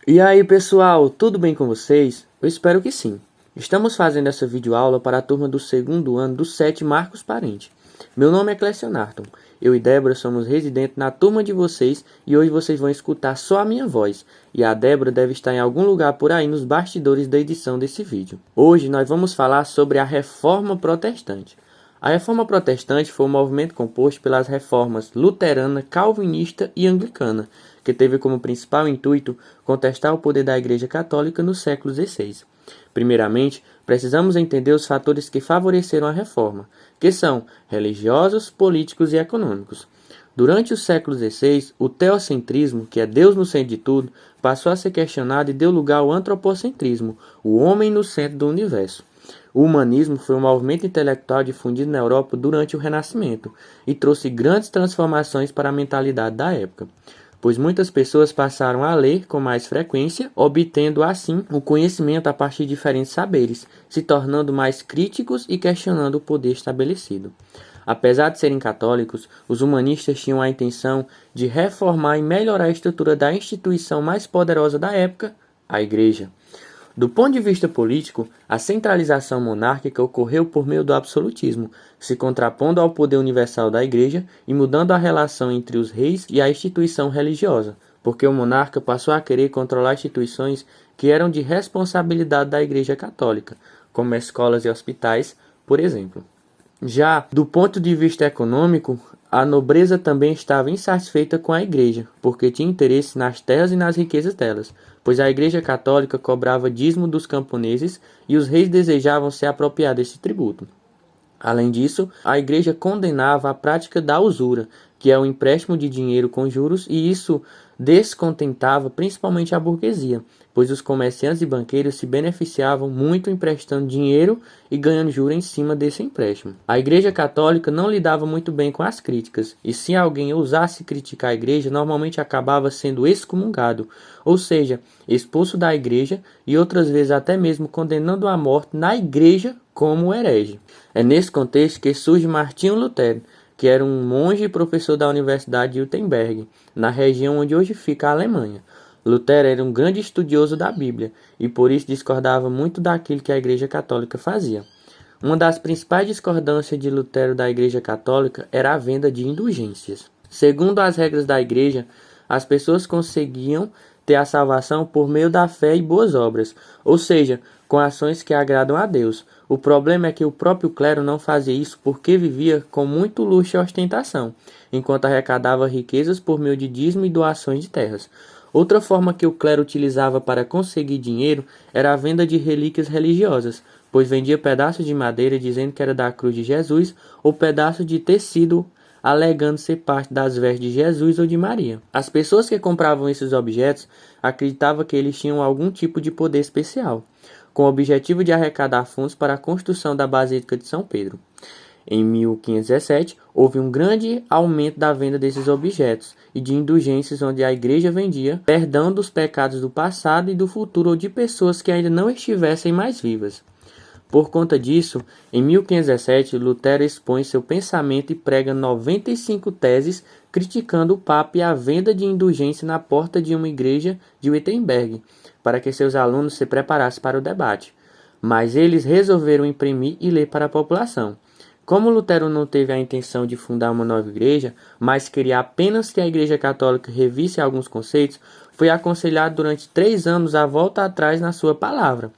E aí pessoal, tudo bem com vocês? Eu espero que sim. Estamos fazendo essa videoaula para a turma do segundo ano do 7 Marcos Parente. Meu nome é Clécio Narton. Eu e Débora somos residentes na turma de vocês e hoje vocês vão escutar só a minha voz. E a Débora deve estar em algum lugar por aí nos bastidores da edição desse vídeo. Hoje nós vamos falar sobre a Reforma Protestante. A Reforma Protestante foi um movimento composto pelas reformas luterana, calvinista e anglicana, que teve como principal intuito contestar o poder da Igreja Católica no século XVI. Primeiramente, precisamos entender os fatores que favoreceram a reforma, que são religiosos, políticos e econômicos. Durante o século XVI, o teocentrismo, que é Deus no centro de tudo, passou a ser questionado e deu lugar ao antropocentrismo, o homem no centro do universo. O humanismo foi um movimento intelectual difundido na Europa durante o Renascimento e trouxe grandes transformações para a mentalidade da época, pois muitas pessoas passaram a ler com mais frequência, obtendo assim o conhecimento a partir de diferentes saberes, se tornando mais críticos e questionando o poder estabelecido. Apesar de serem católicos, os humanistas tinham a intenção de reformar e melhorar a estrutura da instituição mais poderosa da época, a Igreja. Do ponto de vista político, a centralização monárquica ocorreu por meio do absolutismo, se contrapondo ao poder universal da Igreja e mudando a relação entre os reis e a instituição religiosa, porque o monarca passou a querer controlar instituições que eram de responsabilidade da Igreja Católica, como escolas e hospitais, por exemplo. Já do ponto de vista econômico, a nobreza também estava insatisfeita com a Igreja, porque tinha interesse nas terras e nas riquezas delas, pois a Igreja Católica cobrava dízimo dos camponeses e os reis desejavam se apropriar desse tributo. Além disso, a Igreja condenava a prática da usura, que é o empréstimo de dinheiro com juros, e isso descontentava principalmente a burguesia, pois os comerciantes e banqueiros se beneficiavam muito emprestando dinheiro e ganhando juros em cima desse empréstimo. A Igreja Católica não lidava muito bem com as críticas, e se alguém ousasse criticar a Igreja, normalmente acabava sendo excomungado, ou seja, expulso da Igreja e outras vezes até mesmo condenando à morte na Igreja como herege. É nesse contexto que surge Martinho Lutero, que era um monge e professor da Universidade de Wittenberg, na região onde hoje fica a Alemanha. Lutero era um grande estudioso da Bíblia e por isso discordava muito daquilo que a Igreja Católica fazia. Uma das principais discordâncias de Lutero da Igreja Católica era a venda de indulgências. Segundo as regras da Igreja, as pessoas conseguiam ter a salvação por meio da fé e boas obras, ou seja, com ações que agradam a Deus. O problema é que o próprio clero não fazia isso porque vivia com muito luxo e ostentação, enquanto arrecadava riquezas por meio de dízimo e doações de terras. Outra forma que o clero utilizava para conseguir dinheiro era a venda de relíquias religiosas, pois vendia pedaços de madeira dizendo que era da cruz de Jesus ou pedaços de tecido alegando ser parte das vestes de Jesus ou de Maria. As pessoas que compravam esses objetos acreditavam que eles tinham algum tipo de poder especial, com o objetivo de arrecadar fundos para a construção da Basílica de São Pedro. Em 1517, houve um grande aumento da venda desses objetos e de indulgências onde a igreja vendia perdão dos pecados do passado e do futuro ou de pessoas que ainda não estivessem mais vivas. Por conta disso, em 1517, Lutero expõe seu pensamento e prega 95 teses criticando o Papa e a venda de indulgência na porta de uma igreja de Wittenberg, para que seus alunos se preparassem para o debate. Mas eles resolveram imprimir e ler para a população. Como Lutero não teve a intenção de fundar uma nova igreja, mas queria apenas que a Igreja Católica revisse alguns conceitos, foi aconselhado durante 3 anos a volta atrás na sua palavra.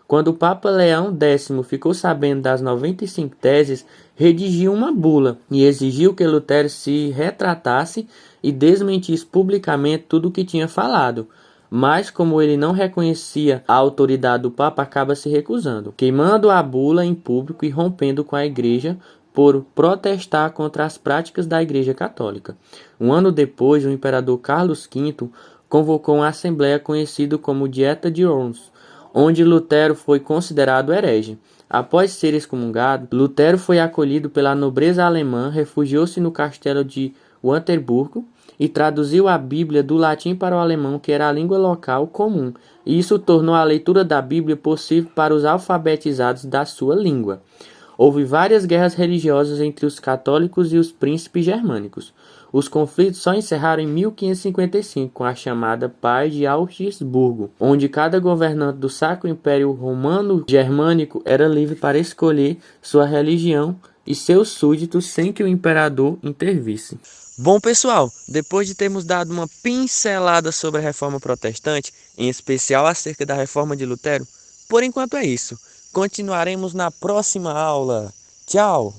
Quando o Papa Leão X ficou sabendo das 95 teses, redigiu uma bula e exigiu que Lutero se retratasse e desmentisse publicamente tudo o que tinha falado. Mas, como ele não reconhecia a autoridade do Papa, acaba se recusando, queimando a bula em público e rompendo com a Igreja por protestar contra as práticas da Igreja Católica. Um ano depois, o imperador Carlos V convocou uma assembleia conhecida como Dieta de Worms, onde Lutero foi considerado herege. Após ser excomungado, Lutero foi acolhido pela nobreza alemã, refugiou-se no castelo de Wittenberg e traduziu a Bíblia do latim para o alemão, que era a língua local comum, e isso tornou a leitura da Bíblia possível para os alfabetizados da sua língua. Houve várias guerras religiosas entre os católicos e os príncipes germânicos. Os conflitos só encerraram em 1555 com a chamada Paz de Augsburgo, onde cada governante do Sacro Império Romano-Germânico era livre para escolher sua religião e seus súditos sem que o imperador intervisse. Bom, pessoal, depois de termos dado uma pincelada sobre a Reforma Protestante, em especial acerca da Reforma de Lutero, por enquanto é isso. Continuaremos na próxima aula. Tchau!